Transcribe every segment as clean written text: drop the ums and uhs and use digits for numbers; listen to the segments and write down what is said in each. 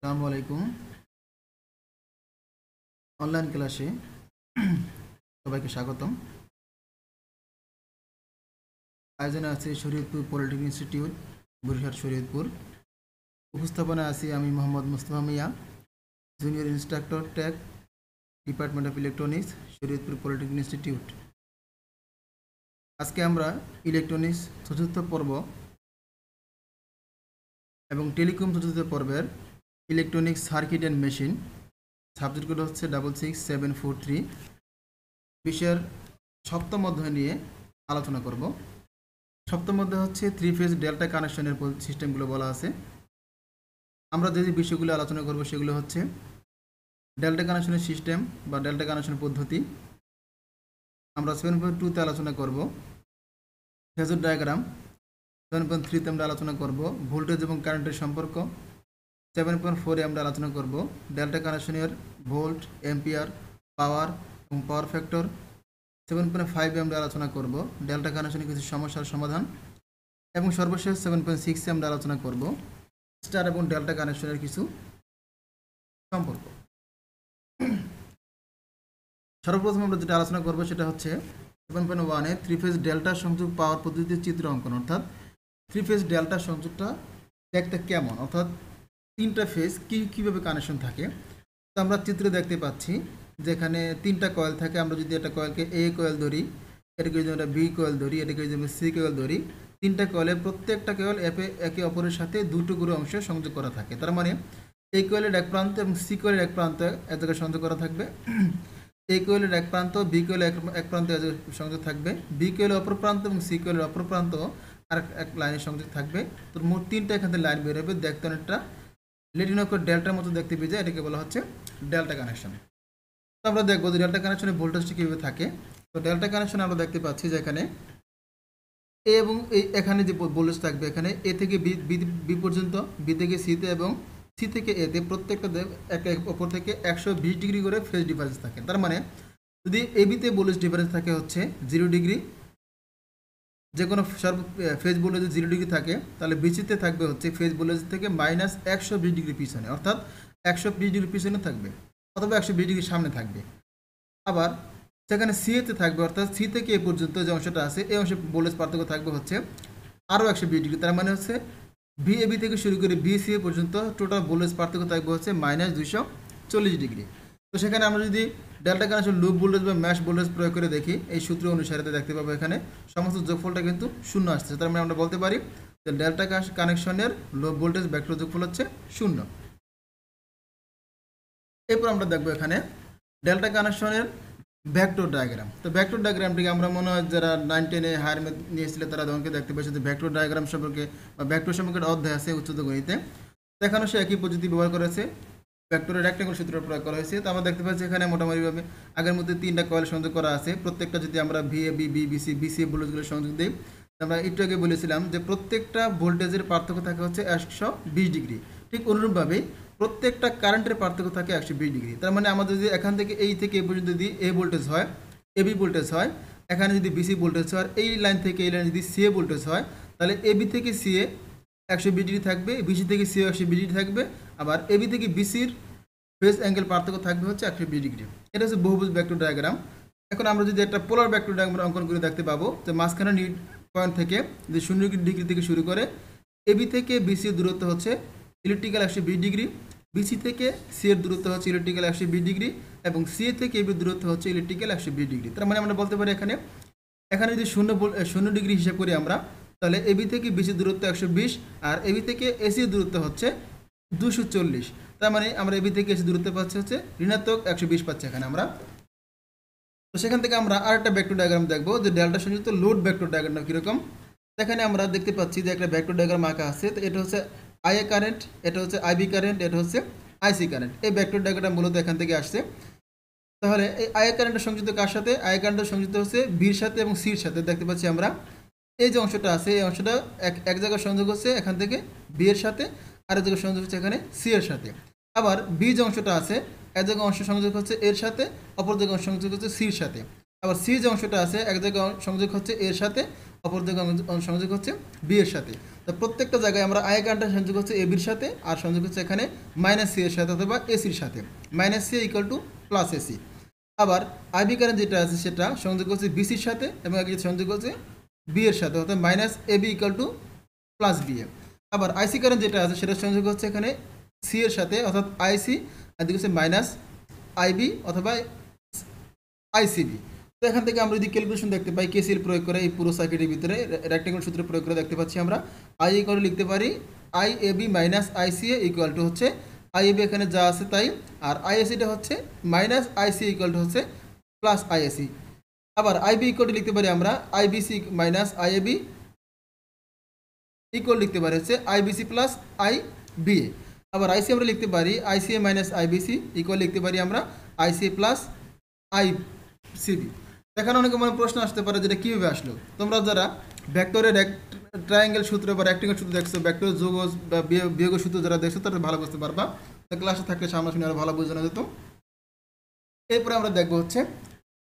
আসসালামু আলাইকুম। অনলাইন ক্লাসে সবাইকে স্বাগতম। আয়োজনে আছে শরীয়তপুর পলিটেকনিক ইনস্টিটিউট, বরিশাল শরীয়তপুর। উপস্থাপনা আছি আমি Mohammad Mustafa Mia, junior instructor tech, department of electronics, Shariatpur polytechnic institute. আজকে আমরা ইলেকট্রনিক্স চতুর্থ পর্ব এবং টেলিকম চতুর্থ পর্বের ইলেকট্রনিক্স সার্কিট অ্যান্ড মেশিন সাবজেক্টগুলো হচ্ছে 66743 বিষয়ের সপ্তম অধ্যায় নিয়ে আলোচনা করব। সপ্তম অধ্যায় হচ্ছে 3 ফেজ ডেল্টা কানেকশনের সিস্টেমগুলো বলা আছে। আমরা যে বিষয়গুলো আলোচনা করব সেগুলো হচ্ছে ডেল্টা কানেকশনের সিস্টেম বা ডেল্টা কানেকশনের পদ্ধতি। আমরা 7.2তে আলোচনা করব ফেজর ডায়াগ্রাম। 7.3তে আমরা আলোচনা করব ভোল্টেজ এবং কারেন্টের সম্পর্ক। 7.4-এ আমরা আলোচনা করব ডেল্টা কানেকশনের ভোল্ট, এম্পিয়ার, পাওয়ার এবং পাওয়ার ফ্যাক্টর। 7.5-এ আমরা আলোচনা করব ডেল্টা কানেকশনের কিছু সমস্যার সমাধান এবং সর্বশেষ 7.6-এ আমরা আলোচনা করব স্টার এবং ডেল্টা কানেকশনের কিছু সম্পর্ক। সর্বপ্রথম আমরা যেটা আলোচনা করব সেটা হচ্ছে 7.1-এ 3 ফেজ ডেল্টা সংযোগ পাওয়ার পদ্ধতিতে চিত্র অঙ্কন, অর্থাৎ 3 ফেজ ডেল্টা সংযোগটা দেখতে কেমন, অর্থাৎ তিনটা ফেজ কীভাবে কানেকশন থাকে। তো আমরা চিত্রে দেখতে পাচ্ছি যেখানে তিনটা কয়েল থাকে। আমরা যদি একটা কয়েলকে এ কয়েল ধরি, এটাকে যদি আমরা বি কয়েল ধরি, এটাকে যদি আমরা সি কয়েল ধরি, তিনটা কয়েলের প্রত্যেকটা কয়েল একে অপরের সাথে দুটো করে অংশে সংযোগ করা থাকে। তার মানে এই কয়েলের এক প্রান্ত এবং সি কয়েলের এক প্রান্ত এক জায়গায় সংযোগ করা থাকবে। এই কয়েলের এক প্রান্ত বি কয়েলের এক প্রান্তে সংযোগ থাকবে, বি কয়েলের অপর প্রান্ত এবং সি কয়েলের অপর প্রান্ত আর এক লাইনের সংযোগ থাকবে। তো মোট তিনটা এখান থেকে লাইন বেরোবে, দেখতে অনেকটা লেটিনকর ডেল্টার মতো দেখতে পেয়ে যায়। এটাকে বলা হচ্ছে ডেল্টা কানেকশন। তো আমরা দেখবো যে ডেল্টা কানেকশনের ভোল্টেজটি কীভাবে থাকে। তো ডেল্টা কানেকশন আমরা দেখতে পাচ্ছি যে এখানে এ এবং এখানে যে ভোল্টেজ থাকবে, এখানে এ থেকে বি পর্যন্ত, বি থেকে সিতে এবং সি থেকে এতে প্রত্যেকটা একে অপর থেকে 120 ডিগ্রি করে ফেজ ডিফারেন্স থাকে। তার মানে যদি এবিতে ভোল্টেজ ডিফারেন্স থাকে হচ্ছে 0 ডিগ্রি, যে কোনো ফেজ ভোল্টেজ 0 ডিগ্রি থাকে, তাহলে বিসিতে থাকবে হচ্ছে ফেজ ভোল্টেজ থেকে -120 ডিগ্রি পিছনে, অর্থাৎ 120 ডিগ্রি পিছনে থাকবে অথবা 120 ডিগ্রি সামনে থাকবে। আবার সেখানে সিএতে থাকবে, অর্থাৎ সি থেকে এ পর্যন্ত যে অংশটা আছে এই অংশে ভোল্টেজ পার্থক্য থাকবে হচ্ছে আরও 120 ডিগ্রি। তার মানে হচ্ছে বিএবি থেকে শুরু করে বিসিএ পর্যন্ত টোটাল ভোল্টেজ পার্থক্য থাকবে হচ্ছে -240 ডিগ্রি। তো সেখানে আমরা যদি ডেল্টা কানেকশন লুপ ভোল্টেজ বা ম্যাশ ভোল্টেজ প্রয়োগ করে দেখি, এই সূত্র অনুসারে দেখতে পাবো এখানে সমস্ত যোগফলটা কিন্তু শূন্য আসছে। তার মানে আমরা বলতে পারি যে ডেল্টা কানেকশনের লো ভোল্টেজ ভেক্টর যোগফল হচ্ছে 0। এরপর আমরা দেখবো এখানে ডেল্টা কানেকশনের ভেক্টর ডায়াগ্রাম। তো ভেক্টর ডায়াগ্রামটিকে আমরা মনে হয় যারা 9-10-এ হায়ার ম্যাথ নিয়েছিল তারা তখনকে দেখতে পাচ্ছি যে ভেক্টর ডায়াগ্রাম সম্পর্কে বা ভেক্টর সম্পর্কে একটা অধ্যায় আছে উচ্চতর গণিতে। দেখানো সে একই পদ্ধতি ব্যবহার করেছে, ভেক্টরের রেক্ট্যাঙ্গল সূত্র প্রয়োগ করা হয়েছে। তো আমরা দেখতে পাচ্ছি এখানে মোটামুটিভাবে আগের মধ্যে তিনটা কয়েল সংযোগ করা আছে। প্রত্যেকটা যদি আমরা ভিএবি, বিবিসি, বিসিএ ভোল্টেজগুলো সংযোগ দিই, আমরা একটু আগে বলেছিলাম যে প্রত্যেকটা ভোল্টেজের পার্থক্য থাকে হচ্ছে 120 ডিগ্রি। ঠিক অনুরূপভাবেই প্রত্যেকটা কারেন্টের পার্থক্য থাকে 120 ডিগ্রি। তার মানে আমাদের যদি এখান থেকে এই থেকে এ পর্যন্ত যদি এ ভোল্টেজ হয়, এবি ভোল্টেজ হয়, এখানে যদি বিসি ভোল্টেজ হয়, এই লাইন থেকে এই লাইন যদি সিএ ভোল্টেজ হয়, তাহলে এবি থেকে সিএ 120 ডিগ্রি থাকবে, বিসি থেকে সিএ 120 ডিগ্রি থাকবে। আবার এবি থেকে বিসির ফেজ অ্যাঙ্গেল পার্থক্য থাকবে হচ্ছে 120 ডিগ্রি। এটা হচ্ছে বহুভুজ ভেক্টর ডায়াগ্রাম। এখন আমরা যদি একটা পোলার ভেক্টর ডায়াগ্রাম অঙ্কন করে দেখতে পাবো যে মাঝখানে পয়েন্ট থেকে যদি 0 ডিগ্রি থেকে শুরু করে এবি থেকে বিসি দূরত্ব হচ্ছে ইলেকট্রিক্যাল 120 ডিগ্রি, বিসি থেকে সি এর দূরত্ব হচ্ছে ইলেকট্রিক্যাল 120 ডিগ্রি এবং সি থেকে এবি দূরত্ব হচ্ছে ইলেকট্রিক্যাল 120 ডিগ্রি। তার মানে আমরা বলতে পারি এখানে যদি 0 ডিগ্রি হিসাব করি আমরা, তাহলে এবি থেকে বিসি দূরত্ব 120 আর এবি থেকে এসি দূরত্ব হচ্ছে 240। তার মানে আমরা এবি থেকে এসি দূরত্ব পাচ্ছি হচ্ছে ঋণাত্মক 120 পাচ্ছি এখানে আমরা। তো সেখান থেকে আমরা আরেকটা ভেক্টর ডায়াগ্রাম দেখবো যে ডেল্টা সংযুক্ত লোড ভেক্টর ডায়াগ্রাম কীরকম। এখানে আমরা দেখতে পাচ্ছি যে একটা ভেক্টর ডায়াগ্রাম আঁকা আছে। তো এটা হচ্ছে আইএ কারেন্ট, এটা হচ্ছে আইবি কারেন্ট, এটা হচ্ছে আইসি কারেন্ট। এই ভেক্টর ডায়াগ্রাম মূলত এখান থেকে আসছে। তাহলে এই আইএ কারেন্টের সংযুক্ত কার সাথে? আইএ কারেন্টের সংযুক্ত হচ্ছে বির সাথে এবং সির সাথে। দেখতে পাচ্ছি আমরা এই যে অংশটা আছে এই অংশটা এক জায়গায় সংযোগ হচ্ছে এখান থেকে বি এর সাথে, আরেক জায়গায় সংযোগ হচ্ছে এখানে সি এর সাথে। আবার বি যে অংশটা আছে এক জায়গায় অংশ সংযোগ হচ্ছে এর সাথে, অপর জায়গায় সংযোগ হচ্ছে সির সাথে। আবার সি যে অংশটা আছে এক জায়গায় সংযোগ হচ্ছে এর সাথে, অপর জায়গায় সংযোগ হচ্ছে বি এর সাথে। তো প্রত্যেকটা জায়গায় আমরা আই কারেন্টটা সংযোগ হচ্ছে এবির সাথে আর সংযোগ হচ্ছে এখানে মাইনাস সি এর সাথে অথবা এসির সাথে, minus C equal to plus AC. আবার আইবি কারেন্ট যেটা আছে সেটা সংযোগ হচ্ছে বিসির সাথে এবং একটি সংযোগ হচ্ছে বি এর সাথে অর্থাৎ minus AB equal to plus B A. আবার আইসি কারেন্ট যেটা আছে সেটা সংযোগ হচ্ছে এখানে সি এর সাথে অর্থাৎ আইসি, এদিকে হচ্ছে মাইনাস আইবি অথবা আইসিবি। তো এখান থেকে আমরা যদি ক্যালকুলেশন দেখতে পাই কেসিএল প্রয়োগ করে এই পুরো সার্কিটের ভিতরে রেক্ট্যাঙ্গেল সূত্র প্রয়োগ করে দেখতে পাচ্ছি আমরা আই ইকুয়াল লিখতে পারি I A B minus ICA equal to হচ্ছে আই এ বি এখানে যা আছে তাই, আর আইএসিটা হচ্ছে মাইনাস আইসি ইকুয়াল টু হচ্ছে প্লাস আইএসি। আবার আইবি ইকুয়াল টু লিখতে পারি আমরা আইবিসি মাইনাস আইএবি ইকুয়াল লিখতে পারি হচ্ছে আইবিসি প্লাস আইবিএ। আবার আইসি আমরা লিখতে পারি আইসিএ মাইনাস আইবিসি ইকুয়াল লিখতে পারি আমরা আইসিএ প্লাস আইসিবি। এখানে অনেক মনে প্রশ্ন আসতে পারে যেটা কীভাবে আসলো। তোমরা যারা ভেক্টরের ট্রায়াঙ্গেল সূত্র বা রেক্টেঙ্গেল সূত্র দেখছো, ভেক্টর যোগ বা বিয়োগ সূত্র যারা দেখছো তারা ভালো বুঝতে পারবা, ক্লাসে থাকলে সামনাসামনি আরও ভালো বোঝানো যেত। এরপরে আমরা দেখবো হচ্ছে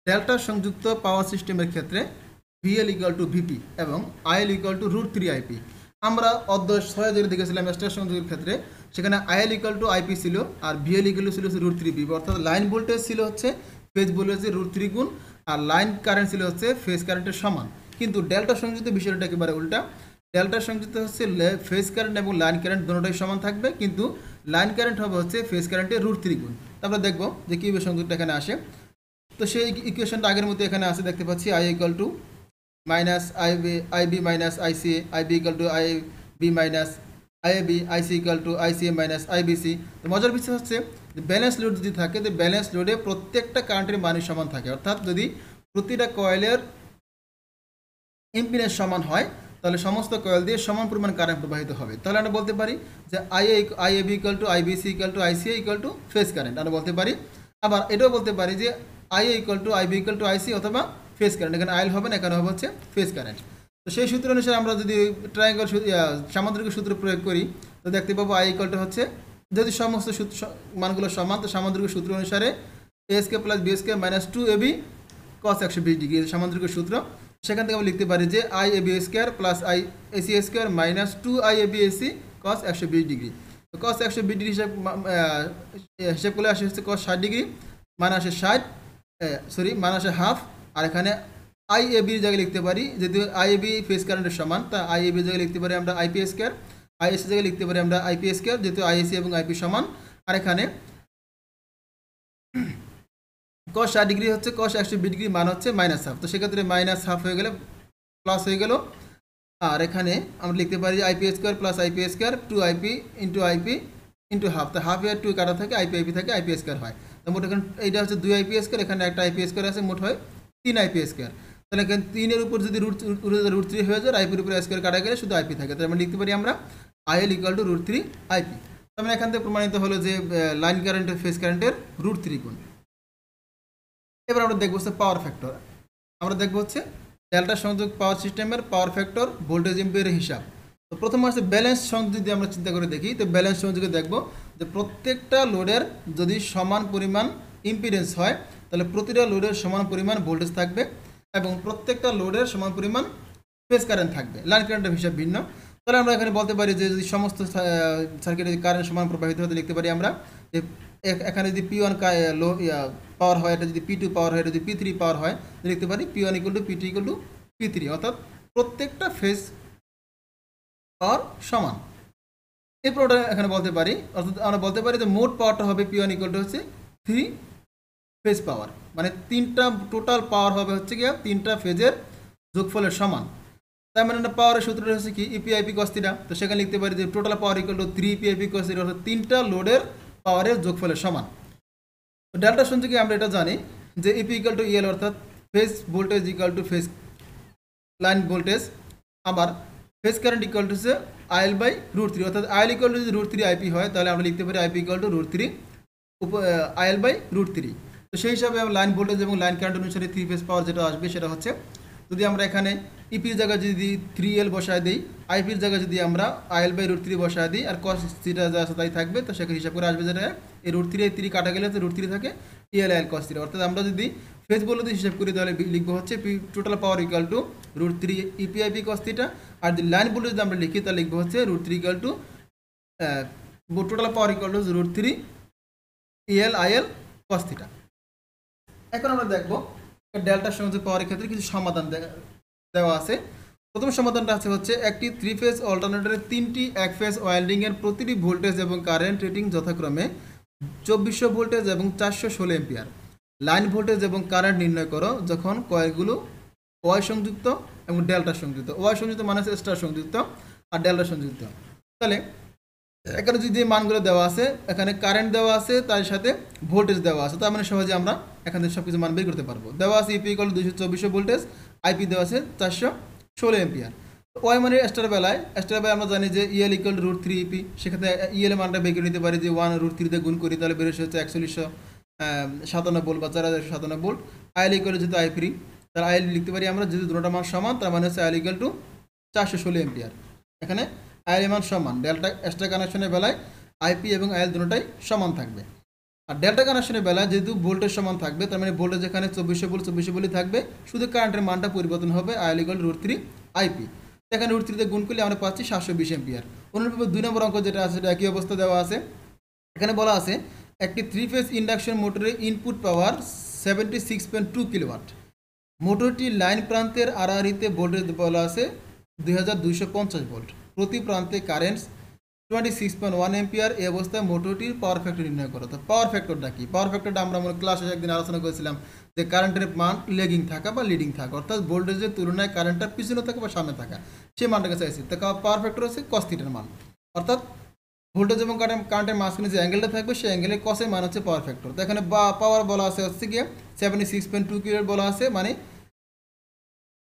ডেল্টা সংযুক্ত পাওয়ার সিস্টেমের ক্ষেত্রে ভিএল ইকুয়াল টু ভিপি এবং আইএল ইকুয়াল টু √3 IP। আমরা অধ্যায় 6 যেটা দেখেছিলাম স্টার সংযোগের ক্ষেত্রে, সেখানে আইএল ইকুয়াল টু আইপি ছিল আর ভিএল ইকুয়াল ছিল √3 অর্থাৎ লাইন ভোল্টেজ ছিল হচ্ছে ফেজ ভোল্টেজের √3 গুণ আর লাইন কারেন্ট ছিল হচ্ছে ফেজ কারেন্টের সমান। কিন্তু ডেল্টা সংযুক্ত বিষয়টা একেবারে উল্টা। ডেল্টা সংযুক্ত হচ্ছে ফেজ কারেন্ট এবং লাইন কারেন্ট দুটোটাই সমান থাকবে, কিন্তু লাইন কারেন্ট হবে হচ্ছে ফেজ কারেন্টের √3 গুণ। আমরা দেখবো যে কীভাবে সংযুক্তটা এখানে আসে। তো সেই ইকুয়েশনটা আগের মতো এখানে আসে দেখতে পাচ্ছি I equal to minus IB minus ICA, IB equal to IB minus IAB, IC equal to ICA minus IBC. তো মজার বিষয় হচ্ছে যে ব্যালেন্স লোড যদি থাকে তো ব্যালেন্স লোডে প্রত্যেকটা কারেন্টের মানই সমান থাকে, অর্থাৎ যদি প্রতিটা কয়েলের ইম্পিডেন্স সমান হয় তাহলে সমস্ত কয়েল দিয়ে সমান পরিমাণ কারেন্ট প্রবাহিত হবে। তাহলে আমরা বলতে পারি যে IAB equal to IBC equal to ICA equal to phase current আমরা বলতে পারি। আবার এটাও বলতে পারি যে IA equal to IB equal to IC অথবা ফেজ কারেন্ট, এখানে আইল হবে না, এখানে হবে হচ্ছে ফেজ কারেন্ট। তো সেই সূত্র অনুসারে আমরা যদি ট্রায়াঙ্গল সামান্তরিক সূত্র প্রয়োগ করি তো দেখতে পাবো আই ইকুয়াল টু হচ্ছে যদি সমস্ত মানগুলো সমান তো সামান্তরিক সূত্র অনুসারে A square plus B square minus 2ab cos 120 degree সামান্তরিক সূত্র। সেখান থেকে আমরা লিখতে পারি যে I A B square plus I AC square minus 2IAB AC cos 120 degree. তো cos 120 ডিগ্রি হিসাব করলে আসে হচ্ছে cos 60 ডিগ্রি, মানে আসে 60 মানে আসে হাফ। আর এখানে আইএবির জায়গায় লিখতে পারি যেহেতু আইএবি ফেজ কারেন্টের সমান, তা আইএবির জায়গায় লিখতে পারি আমরা আইপি স্কোয়ার, আইএসি জায়গায় লিখতে পারি আমরা আইপি স্কোয়ার যেহেতু আইএসি এবং আইপি সমান। আর এখানে cos 60 ডিগ্রি হচ্ছে cos 120 ডিগ্রি মান হচ্ছে মাইনাস হাফ, তো সেক্ষেত্রে মাইনাস হাফ হয়ে গেলে প্লাস হয়ে গেল। আর এখানে আমরা লিখতে পারি IP square plus IP square 2IP into IP into half, তো হাফ ইয়ার 2 কাটা থাকে আইপি আইপি থাকে আইপি স্কোয়ার হয়। তো মোট এখানে এইটা হচ্ছে 2IP স্কোয়ার, এখানে একটা আইপি স্কোয়ার আছে, মোট হয় 3IP স্কোয়ার। তাহলে এখানে 3-এর উপর যদি √3 হয়ে যায় আইপির উপর স্কোয়ার কাটা গেলে শুধু আইপি থাকে, তাহলে আমরা লিখতে পারি আমরা আইএল ইকুয়াল টু √3 IP। তার মানে এখান থেকে প্রমাণিত হলো যে লাইন কারেন্টের ফেজ কারেন্টের √3 গুণ। এবার আমরা দেখবো হচ্ছে পাওয়ার ফ্যাক্টর। আমরা দেখবো হচ্ছে ডেল্টা সংযোগ পাওয়ার সিস্টেমের পাওয়ার ফ্যাক্টর ভোল্টেজ এম্পিয়ারের হিসাব। তো প্রথম আসছে ব্যালেন্স সংযোগ যদি আমরা চিন্তা করে দেখি তো ব্যালেন্স সংযোগে দেখবো যে প্রত্যেকটা লোডের যদি সমান পরিমাণ ইম্পিডেন্স হয় তাহলে প্রতিটা লোডের সমান পরিমাণ ভোল্টেজ থাকবে এবং প্রত্যেকটা লোডের সমান পরিমাণ ফেজ কারেন্ট থাকবে। লাইন কারেন্টের হিসাব ভিন্ন। তাহলে আমরা এখানে বলতে পারি যে যদি সমস্ত সার্কিটে কারেন্ট সমান প্রবাহিত হতে লিখতে পারি আমরা যে এখানে যদি P1 পাওয়ার হয়, এটা যদি P2 পাওয়ার হয়, এটা যদি P3 পাওয়ার হয় লিখতে পারি P1 equal to P2 equal to P3, অর্থাৎ প্রত্যেকটা ফেজ পাওয়ার সমান। এরপর ওটা এখানে বলতে পারি, অর্থাৎ আমরা বলতে পারি যে মোট পাওয়ারটা হবে P1 ইকুয়াল টু হচ্ছে 3 ফেজ পাওয়ার, মানে তিনটা টোটাল পাওয়ার হবে হচ্ছে গিয়ে তিনটা ফেজের যোগফলের সমান। তার মানে পাওয়ারের সূত্রটা হচ্ছে কি EPIP cos θ, তো সেখানে লিখতে পারি যে total power equal two 3EPIP cos θ, অর্থাৎ তিনটা লোডের পাওয়ারের যোগফলের সমান। ডেল্টা সংযোগে আমরা এটা জানি যে EP ইকুয়াল টু EL, অর্থাৎ phase voltage equal to phase line voltage. আবার ফেজ কারেন্ট ইকুয়াল টু হচ্ছে IL বাই √3, অর্থাৎ IL ইকুয়াল টু যদি √3 IP হয় তাহলে আমরা লিখতে পারি IP equal to √3 IL by √3। তো সেই হিসাবে আমরা লাইন ভোল্টেজ এবং লাইন কারেন্ট অনুসারে 3 ফেজ পাওয়ার যেটা আসবে সেটা হচ্ছে যদি আমরা এখানে ইপির জায়গায় যদি 3L বসায় দিই, আইপির জায়গায় যদি আমরা IL বাই √3 বসায় দিই আর cos θ যা আছে তাই থাকবে, তো সেখানে হিসাব করে আসবে যেটা এই √3 3 কাটা গেলে তো √3 থাকে EL cos θ। অর্থাৎ আমরা যদি ফেজ ভোল্টেজ হিসাব করি তাহলে লিখবো হচ্ছে total power equal to √3 EPIP cos theta, আর যদি লাইন ভোল্টেজ যদি আমরা লিখি তাহলে লিখবো হচ্ছে √3 equal to total power equal to √3 EL IL cos theta. এখন আমরা দেখবো ডেল্টা সংযোগ পাওয়ার ক্ষেত্রে কিছু সমাধান দেওয়া আছে। প্রথম সমাধানটা হচ্ছে একটি 3 ফেজ অল্টারনেটরের 3টি এক ফেজ ওয়েল্ডিংয়ের প্রতিটি ভোল্টেজ এবং কারেন্ট রেটিং যথাক্রমে 2400 ভোল্টেজ এবং 416 এম্পিয়ার। লাইন ভোল্টেজ এবং কারেন্ট নির্ণয় করো যখন কয়েলগুলো ওয়াই সংযুক্ত এবং ডেল্টা সংযুক্ত। ওয়াই সংযুক্ত মানে হচ্ছে স্টার সংযুক্ত, আর ডেল্টা সংযুক্ত। তাহলে এখানে যদি মানগুলো দেওয়া আছে, এখানে কারেন্ট দেওয়া আছে, তার সাথে ভোল্টেজ দেওয়া আছে, তার মানে সহজে আমরা এখান থেকে সব কিছু মান বের করতে পারবো। দেওয়া আছে ইপি ইকুয়াল 224 ভোল্টেজ, আইপি দেওয়া আছে 416 এম্পিয়ার। ওয়াই মানে স্টার বেলায় আমরা জানি যে ইএল ইকুয়াল √3 ইপি, সেক্ষেত্রে ইএল মানটা বের করে নিতে পারি যে 1√3 দিয়ে গুণ করি, তাহলে বেরোচ্ছে হচ্ছে 4157 ভোল্ট বা 4057 ভোল্ট। আইএল ইকুয়াল যেহেতু আই3, তাহলে আইএল লিখতে পারি আমরা যেহেতু দুটোটা মান সমান, তার মানে হচ্ছে আইএল ইকুয়াল টু 416 এম্পিয়ার। এখানে আইএল মান সমান, ডেল্টা স্টার কানেকশনের বেলায় আইপি এবং আইএল দুটোটাই সমান থাকবে। আর ডেল্টা কানেকশনের বেলায় যেহেতু ভোল্টেজ সমান থাকবে, তার মানে ভোল্টেজ এখানে 2400 ভোল্টই থাকবে, শুধু কারেন্টের মানটা পরিবর্তন হবে, আইএল ইকুয়াল √3 আইপি। এখানে √3 গুণ করলে আমরা পাচ্ছি 720 এম্পিয়ার। অনুরূপভাবে 2 নম্বর অঙ্ক যেটা আছে সেটা একই অবস্থা দেওয়া আছে। এখানে বলা আছে একটি 3 ফেজ ইন্ডাকশন মোটরের ইনপুট পাওয়ার 76.2 কিলোওয়াট। মোটরটি লাইন প্রান্তের আড়াআড়িতে ভোল্টেজ বলা আছে 2250 ভোল্ট। প্রতি প্রান্তে কারেন্ট 26.1 এম্পিয়ার। এই অবস্থায় মোটরটির পাওয়ার ফ্যাক্টর নির্ণয় করো। তো পাওয়ার ফ্যাক্টরটা কি? পাওয়ার ফ্যাক্টরটা আমরা ক্লাসে একদিন আলোচনা করেছিলাম যে কারেন্টের মান লেগিং থাকা বা লিডিং থাকা, অর্থাৎ ভোল্টেজের তুলনায় কারেন্টটা পিছনে থাকা বা সামনে থাকা, সেই মানটাকে চাইছি। তো পাওয়ার ফ্যাক্টর হচ্ছে কস থিটার মান, অর্থাৎ ভোল্টেজ এবং কারেন্টের মাঝখানে যে অ্যাঙ্গেলটা থাকবে সেই অ্যাঙ্গেলের কসের মান হচ্ছে পাওয়ার ফ্যাক্টর। তো এখানে পাওয়ার বলা আছে হচ্ছে গিয়ে 76.2 কিলোওয়াট বলা আছে, মানে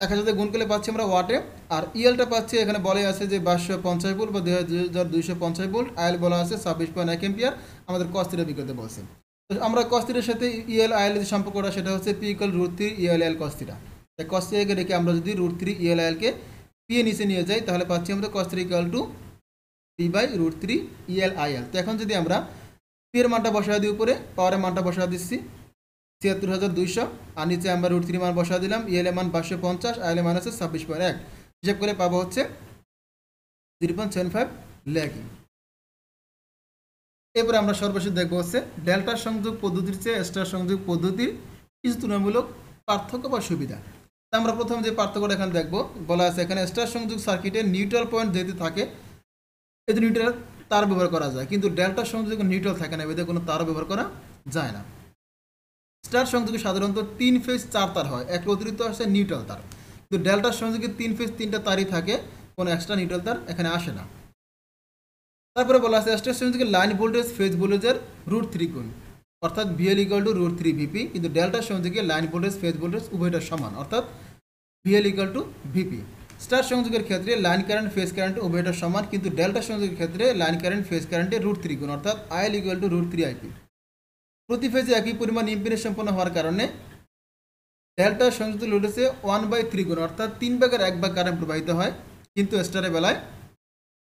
1000 গুণ করলে পাচ্ছি আমরা ওয়াটে। আর ইএলটা পাচ্ছি এখানে বলে আছে যে 550 ভোল্ট বা 2250 ভোল্ট। আইএল বলা আছে 26.1 এম্পিয়ার। আমাদের কস থিটা বের করতে বলছে। তো আমরা কস থিটার সাথে ইএল আইএল যে সম্পর্কটা সেটা হচ্ছে P equal √3 EL IL cos theta. তাই কস থিটাকে রেখে আমরা যদি √3 ইএল আইএলকে পি এর নিচে নিয়ে যাই, তাহলে পাচ্ছি আমরা cos theta equal to P by √3 EL IL. তো এখন যদি আমরা পি এর মানটা বসায় দিই, উপরে পাওয়ারের মানটা বসায় দিচ্ছি 76200, আর নিচে আমরা √3 মান বসা দিলাম, ইএল এর মান 550, আইএল এর মান আছে 26.1। হিসাব করে পাবো হচ্ছে 0.75 ল্যাগিং। এরপরে আমরা সর্বশেষ দেখবো হচ্ছে ডেল্টা সংযোগ পদ্ধতির চেয়ে স্টার সংযোগ পদ্ধতির কিছু তুলনামূলক পার্থক্য বা সুবিধা। আমরা প্রথম যে পার্থক্যটা এখানে দেখবো, বলা আছে এখানে স্টার সংযোগ সার্কিটে নিউট্রাল পয়েন্ট যেহেতু থাকে, এতে নিউট্রাল তার ব্যবহার করা যায়, কিন্তু ডেল্টা সংযোগে নিউট্রাল থাকে না, এতে কোনো তারও ব্যবহার করা যায় না। স্টার সংযোগে সাধারণত 3 ফেজ 4 তার হয়, একটা অতিরিক্ত আসে নিউট্রাল তার, কিন্তু ডেল্টার সংযোগে 3 ফেজ 3টা তারই থাকে, কোনো এক্সট্রা নিউট্রাল তার এখানে আসে না। তারপরে বলা আছে স্টার সংযোগে লাইন ভোল্টেজ ফেজ ভোল্টেজের √3 গুণ, অর্থাৎ ভিএল ইকুয়াল টু √3 ভিপি, কিন্তু ডেল্টার সংযোগে লাইন ভোল্টেজ ফেজ ভোল্টেজ উভয়টা সমান, অর্থাৎ VL equal to VP. Star সংযোগের ক্ষেত্রে লাইন কারেন্ট ফেজ কারেন্ট উভয়টা সমান, কিন্তু ডেল্টা সংযোগের ক্ষেত্রে লাইন কারেন্ট ফেজ কারেন্টের √3 গুণ, অর্থাৎ আইএল ইকুয়াল টু √3 আইপি। প্রতি ফেজে একই পরিমাণ ইম্পিডেন্স সম্পন্ন হওয়ার কারণে ডেল্টা সংযুক্ত লোডে 1/3 গুণ, অর্থাৎ 3/1 কারেন্ট প্রবাহিত হয়, কিন্তু স্টারের বেলায়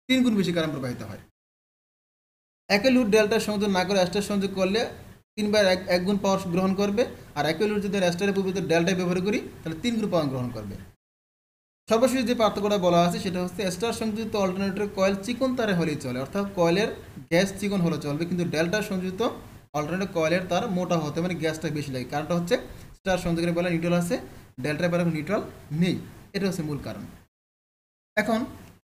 3 গুণ বেশি কারেন্ট প্রবাহিত হয়। একই লোড ডেল্টা সংযোগ না করে স্টার সংযোগ করলে 3/1 গুণ পাওয়ার গ্রহণ করবে, আর একই লোড যদি স্টারের পরিবর্তে ডেল্টায় ব্যবহার করি তাহলে 3 গুণ পাওয়ার গ্রহণ করবে। সর্বশেষ যে পার্থক্যটা বলা আছে সেটা হচ্ছে স্টার সংযুক্ত অল্টারনেটরের কয়েল চিকন তারে হলেই চলে, অর্থাৎ কয়েলের গ্যাস চিকন হলে চলবে, কিন্তু ডেল্টা সংযুক্ত অল্টারনেটর কয়েলের তার মোটা হতে মানে গ্যাসটা বেশি লাগে। কারণটা হচ্ছে স্টার সংযোগের বেলা নিউট্রাল আছে, ডেল্টার বেলা নিউট্রাল নেই, এটা হচ্ছে মূল কারণ। এখন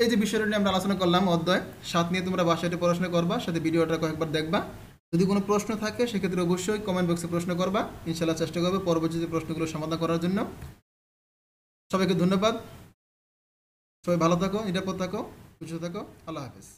এই যে বিষয়টা নিয়ে আমরা আলোচনা করলাম অধ্যায় 7 নিয়ে, তোমরা বাসায় পড়াশোনা করবা, সাথে ভিডিওটা কয়েকবার দেখবা। যদি কোনো প্রশ্ন থাকে সেক্ষেত্রে অবশ্যই কমেন্ট বক্সে প্রশ্ন করবা, ইনশাআল্লাহ চেষ্টা করবে পরবর্তীতে প্রশ্নগুলো সমাধান করার জন্য। সবাইকে ধন্যবাদ, সবাই ভালো থাকো, নিরাপদ থাকো, সুস্থ থাকো, আল্লাহ হাফেজ।